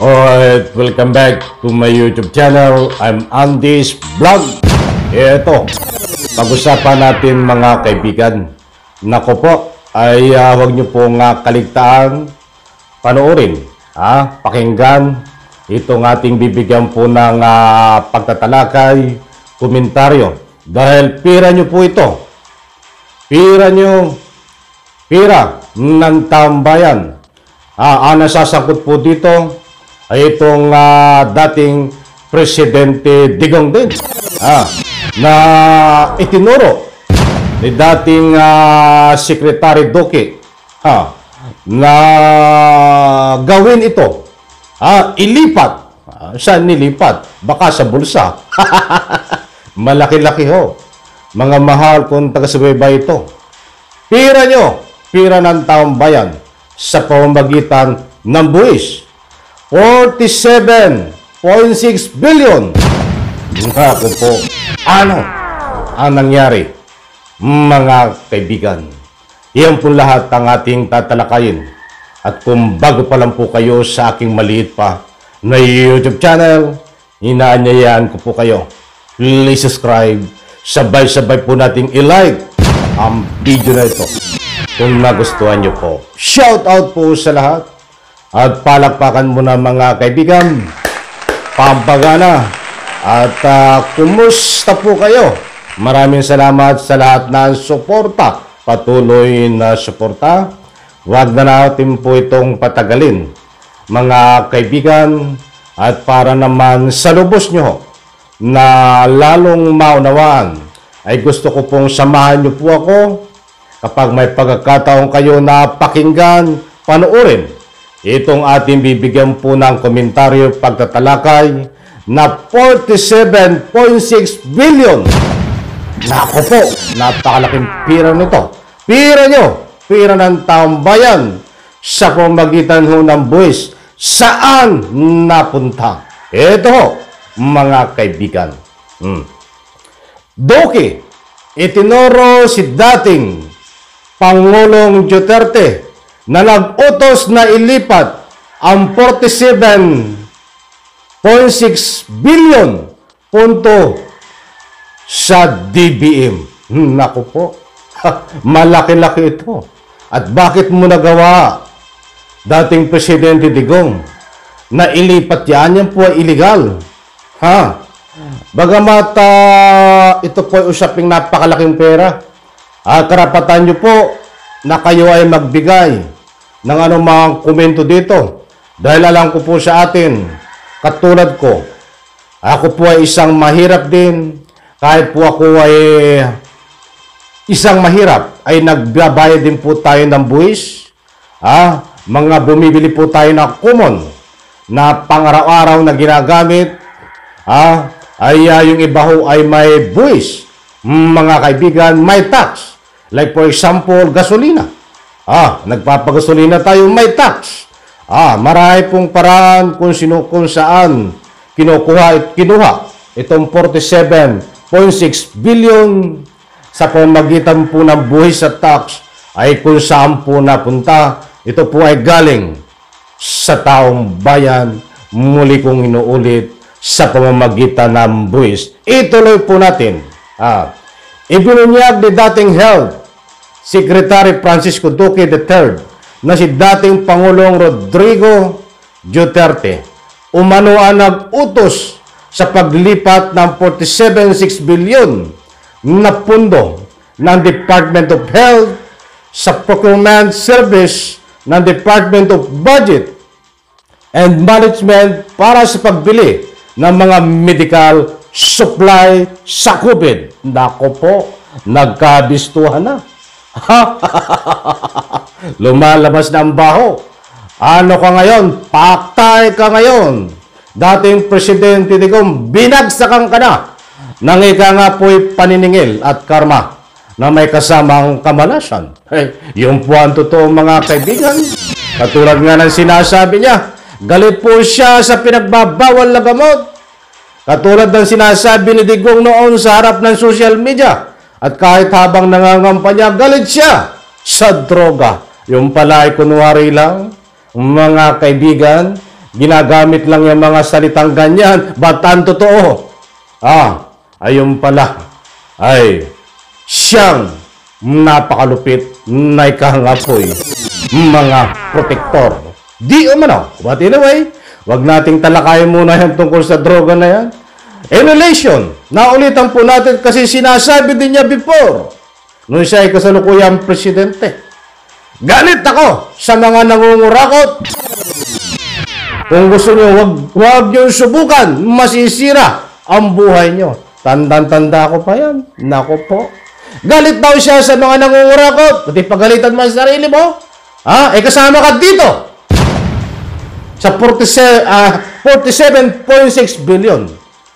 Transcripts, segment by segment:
Alright, welcome back to my YouTube channel. I'm Andy's Vlog. Ito, pag-usapan natin mga kaibigan. Nako po, ay huwag nyo pong kaligtaan panoorin, pakinggan itong ating bibigyan po ng pagtatalakay, komentaryo. Dahil pira nyo po ito. Pira nyo, pira ng tambayan. Ang nasasangkot po dito ay itong dating Presidente Digong din na itinuro ni dating Secretary Duque na gawin ito, ilipat. Saan nilipat? Baka sa bulsa. Malaki-laki ho. Mga mahal kung taga-subaybay ito. Pira nyo, pira ng taong bayan sa pamamagitan ng buwis. 47.6 billion. Naku po, ano ang nangyari, mga kaibigan? Iyan po lahat ang ating tatalakayin. At kung bago pa lang po kayo sa aking maliit pa na YouTube channel, inaanyayaan ko po kayo. Please subscribe. Sabay-sabay po nating i-like ang video na ito kung nagustuhan nyo po. Shout out po sa lahat. At palakpakan muna mga kaibigan, pampagana. At kumusta po kayo? Maraming salamat sa lahat ng suporta, patuloy na suporta. Huwag na natin po itong patagalin mga kaibigan. At para naman sa lubos nyo na lalong maunawaan, ay gusto ko pong samahan nyo po ako kapag may pagkakataon kayo na pakinggan, panoorin itong ating bibigyan po ng komentaryo pagtatalakay na 47.6 billion. Nako po, napakalaking pira nito. Pira nyo, pira ng taong bayan sa pamamagitan ho ng buwis. Saan napunta? Ito ho, mga kaibigan. Duque, itinuro si dating Pangulong Duterte na nag-utos na ilipat ang 47.6 billion punto sa DBM. Naku po, malaki-laki ito. At bakit mo nagawa, dating Presidente Digong, na ilipat yan? Yan po ay illegal. Bagamat ito po ay usaping napakalaking pera, karapatan nyo po na kayo ay magbigay ng anumang komento dito. Dahil alam ko po sa atin, katulad ko, ako po ay isang mahirap din. Kahit po ako ay isang mahirap, ay nagbabayad din po tayo ng buwis. Mga bumibili po tayo ng common na pang-araw-araw na ginagamit. Ay yung iba ho ay may buwis. Mga kaibigan, may tax. Like for example, gasolina. Nagpapagasolina tayo, may tax. Marami pong paraan kung saan kinuha itong 47.6 billion sa pamamagitan po ng buwis at tax ay kung saan po napunta. Ito po ay galing sa taong bayan. Muli kong inuulit, sa pamamagitan ng buwis. Ituloy po natin. Ibinunyag ni dating Health Secretary Francisco Duque III na si dating Pangulong Rodrigo Duterte umano ang nag-utos sa paglipat ng 47.6 billion na pundo ng Department of Health sa procurement service ng Department of Budget and Management para sa pagbili ng mga medical supply sa COVID. Nako po, nagkabistuhan na. Lumalabas na ang baho. Ano ka ngayon? Paktay ka ngayon. Dating Presidente Digong, binagsakan ka na. Nang ika nga po'y paniningil at karma na may kasamang kamalasan. Yung po ang totoo mga kaibigan. Katulad nga ng sinasabi niya, galit po siya sa pinagbabawal na gamot. Katulad ng sinasabi ni Digong noon sa harap ng social media. At kahit habang nangangampanya, galit siya sa droga. Yung pala ay kunwari lang, mga kaibigan, ginagamit lang yung mga salitang ganyan, batan totoo. Ayun pala, ay siyang napakalupit na ikangapoy mga protektor. Di umano. But anyway, wag nating talakayin muna yan tungkol sa droga na yan. In relation, naulitan po natin kasi sinasabi din niya before, nung siya ay kasalukuyang presidente, galit ako sa mga nangungurakot. Kung gusto niyo, wag niyo subukan, masisira ang buhay niyo. Tandang-tanda ko pa yan. Nako po. Galit daw siya sa mga nangungurakot. Pati pagalitan mo sa sarili mo. Kasama ka dito. Sa 47.6 billion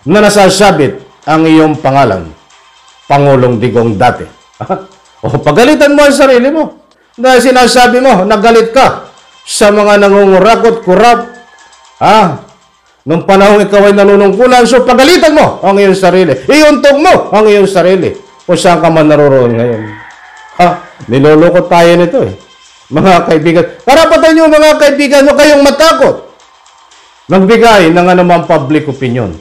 na nasasabit ang iyong pangalan. Pangulong Digong dati. Pagalitan mo ang sarili mo. Dahil sinasabi mo, nagalit ka sa mga nangungurakot, kurap. Nung panahon ikaw ay nanunungkulan, so pagalitan mo ang iyong sarili. Iuntog mo ang iyong sarili. Kung saan ka man naroon ngayon. Niloloko tayo nito eh. Mga kaibigan. Karapatan nyo mga kaibigan, huwag kayong matakot. Magbigay ng anumang public opinion.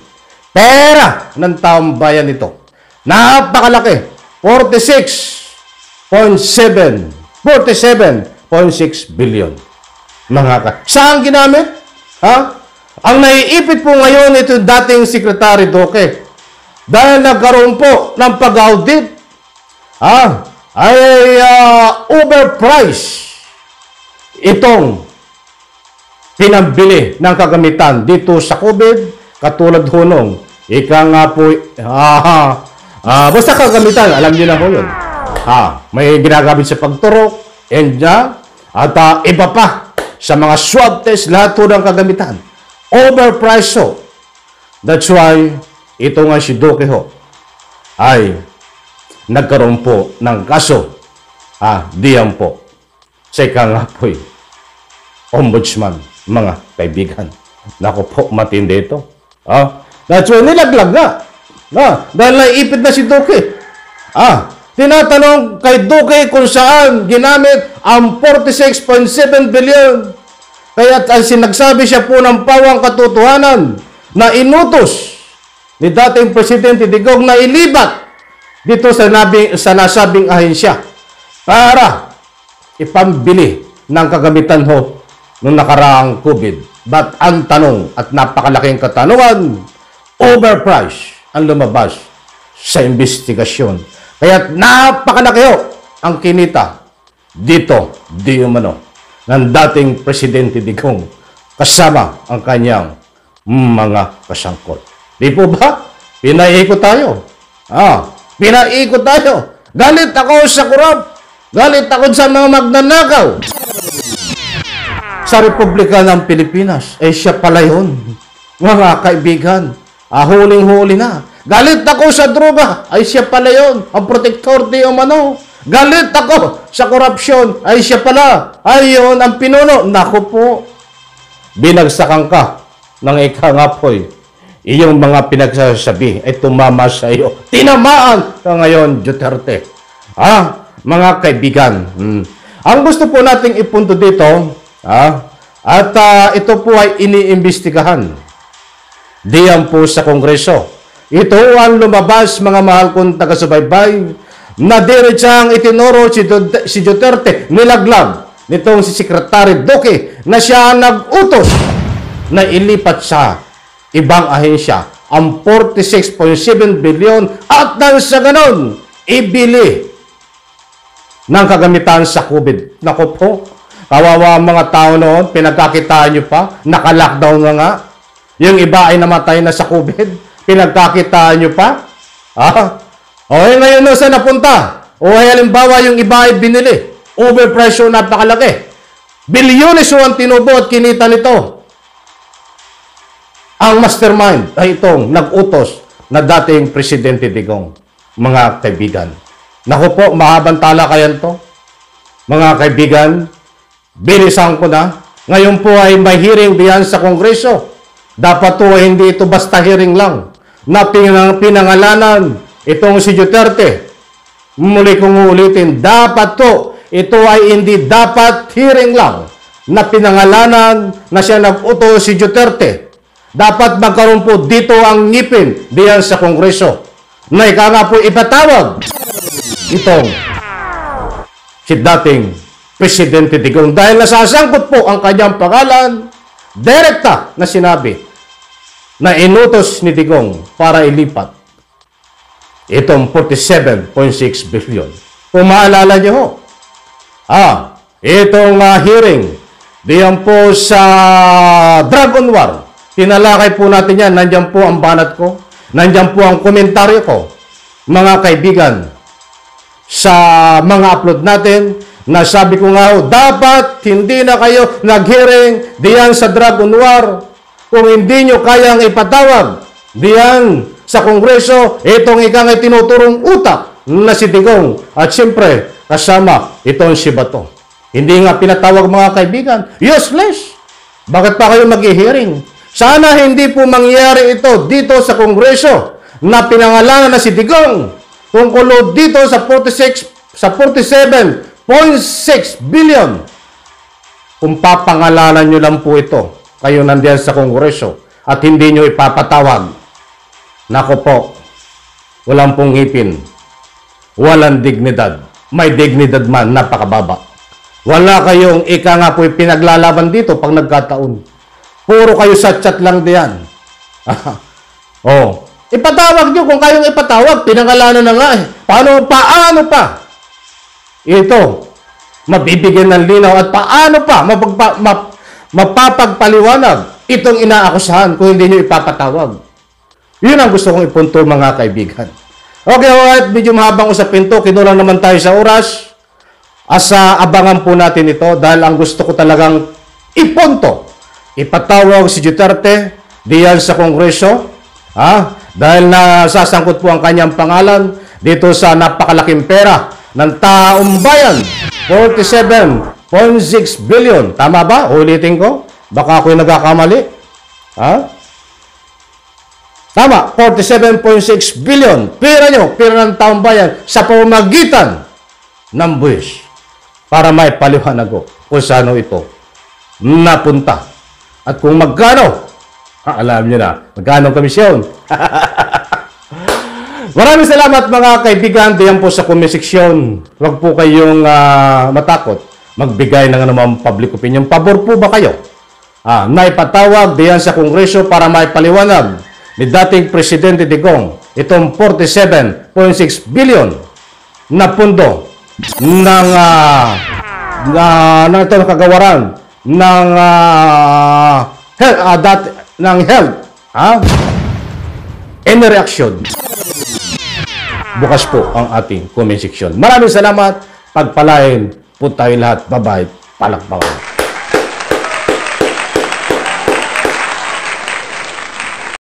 Pera ng taong bayan ito. Napakalaki. 47.6 billion. Saan ginamit? Ang naiipit po ngayon ito dating Secretary Duque. Dahil nagkaroon po ng pag-audit, overprice itong pinambili ng kagamitan dito sa COVID, katulad hunong. Ika nga po, basta kagamitan, alam niyo na po yun. May ginagamit sa pagturok, at iba pa sa mga swab test, lahat po ng kagamitan. Overpriced so. That's why, ito nga si Duque ho, ay nagkaroon po ng kaso, diyan po, sa ika nga po'y ombudsman, mga kaibigan. Naku po, matindi ito. That's why, nilaglag nga. Dahil naiipit na si Duque. Tinatanong kay Duque kung saan ginamit ang 46.7 billion. Kaya sinagsabi siya po ng pawang katotohanan na inutos ni dating Presidente Digong na ilibat dito sa nasabing ahensya para ipambili ng kagamitan ho nung nakaraang COVID. But ang tanong at napakalaking katanungan, overprice ang lumabas sa investigasyon. Kaya napakalaki ho ang kinita dito, di umano, ng dating Presidente Digong kasama ang kanyang mga kasangkot. Di po ba? Pinaikot tayo. Pinaikot tayo. Galit ako sa kurap. Galit ako sa mga magnanakaw. Sa Republika ng Pilipinas, siya pala yun. Mga kaibigan, huling-huli na. Galit ako sa droga, siya pala yun. Ang protektor di umano. Galit ako sa korupsyon, siya pala. Ayun ang pinuno. Naku po, binagsakan ka ng ikangapoy. Iyong mga pinagsasabi ay tumama sa iyo. Tinamaan ka ngayon, Duterte. Mga kaibigan, ang gusto po nating ipunto dito, ito po ay iniimbestigahan diyan po sa Kongreso. Ito ang lumabas, mga mahal kong taga-subaybay, na diretsang itinuro si Duterte, nilaglag nitong si Secretary Duque na siya nag-utos na ilipat sa ibang ahensya ang 46.7 billion at nang sa ganon, ibili ng kagamitan sa COVID. Naku po, kawawa ang mga tao noon, pinagkakitaan nyo pa, naka-lockdown na nga. Yung iba ay namatay na sa COVID, pinagkakitaan nyo pa. Ngayon na saan napunta? Halimbawa yung iba ay binili. Overpressure, napakalaki. Bilyones ang tinubo at kinita nito. Ang mastermind ay itong nag-utos na dating Presidente Digong. Mga kaibigan. Naku po, mahabang talakayan to. Mga kaibigan, bilisan ko na. Ngayon po ay may hearing diyan sa Kongreso. Dapat po hindi ito basta hearing lang. Na pinangalanan itong si Duterte. Muli kong ulitin, dapat to, ito ay hindi dapat hearing lang. na pinangalanan na siya nag-uto si Duterte. Dapat magkaroon po dito ang ngipin diyan sa Kongreso na ika nga po ipatawag itong si dating Presidente Digong dahil nasasangkot po ang kanyang pangalan direkta na sinabi na inutos ni Digong para ilipat itong 47.6 billion. Kung maalala niyo ho, itong hearing diyan po sa Dragon War, tinalakay po natin yan, nandyan po ang banat ko, nandyan po ang komentaryo ko, mga kaibigan, sa mga upload natin, na sabi ko nga ho, dapat hindi na kayo nag-hearing diyan sa Dragon War kung hindi nyo kayang ipatawag diyan sa Kongreso itong ikang tinuturong utak na si Digong at siyempre kasama itong si Bato. Hindi nga pinatawag mga kaibigan, useless. Bakit pa kayo mag-hearing? Sana hindi po mangyari ito dito sa Kongreso na pinangalanan na si Digong tungkol dito sa 47.6 billion. Kung papangalanan nyo lang po ito, kayo nandiyan sa Kongreso at hindi nyo ipapatawag, nako po, walang pong ngipin, walang dignidad. May dignidad man, napakababa. Wala kayong ika nga po pinaglalaban dito pag nagkataon. Puro kayo sa chat lang diyan. Ipatawag nyo kung kayong ipatawag. Pinangalanan na nga eh. Paano pa? Ito, mabibigyan ng linaw at paano pa mapapagpaliwanag itong inaakusahan kung hindi nyo ipapatawag. Yun ang gusto kong ipunto mga kaibigan. Okay, alright. Medyo mahabang usapin to. Kinulang naman tayo sa oras. Asa abangan po natin ito dahil ang gusto ko talagang ipunto. Ipatawag si Duterte diyan sa Kongreso. Dahil nasasangkot po ang kanyang pangalan dito sa napakalaking pera ng taong bayan. 47.6 billion. Tama ba? Ulitin ko. Baka ako'y nagkakamali. Tama. 47.6 billion. Pera nyo. Pera ng taong bayan sa pamamagitan ng buwis. Para may paliwanag ko kung saan ito napunta. At kung magkano. Alam nyo na. Magkano ang komisyon. Maraming salamat mga kaibigan. Diyan po sa comment section. Huwag po kayong matakot. Magbigay ng anumang public opinion. Pabor po ba kayo? Naipatawag diyan sa Kongreso para may paliwanag ni dating Presidente Digong itong 47.6 billion na pundo ng kagawaran ng health. Any reaction? Bukas po ang ating comment section. Maraming salamat. Pagpalain po tayo lahat. Bye-bye. Palakpakan.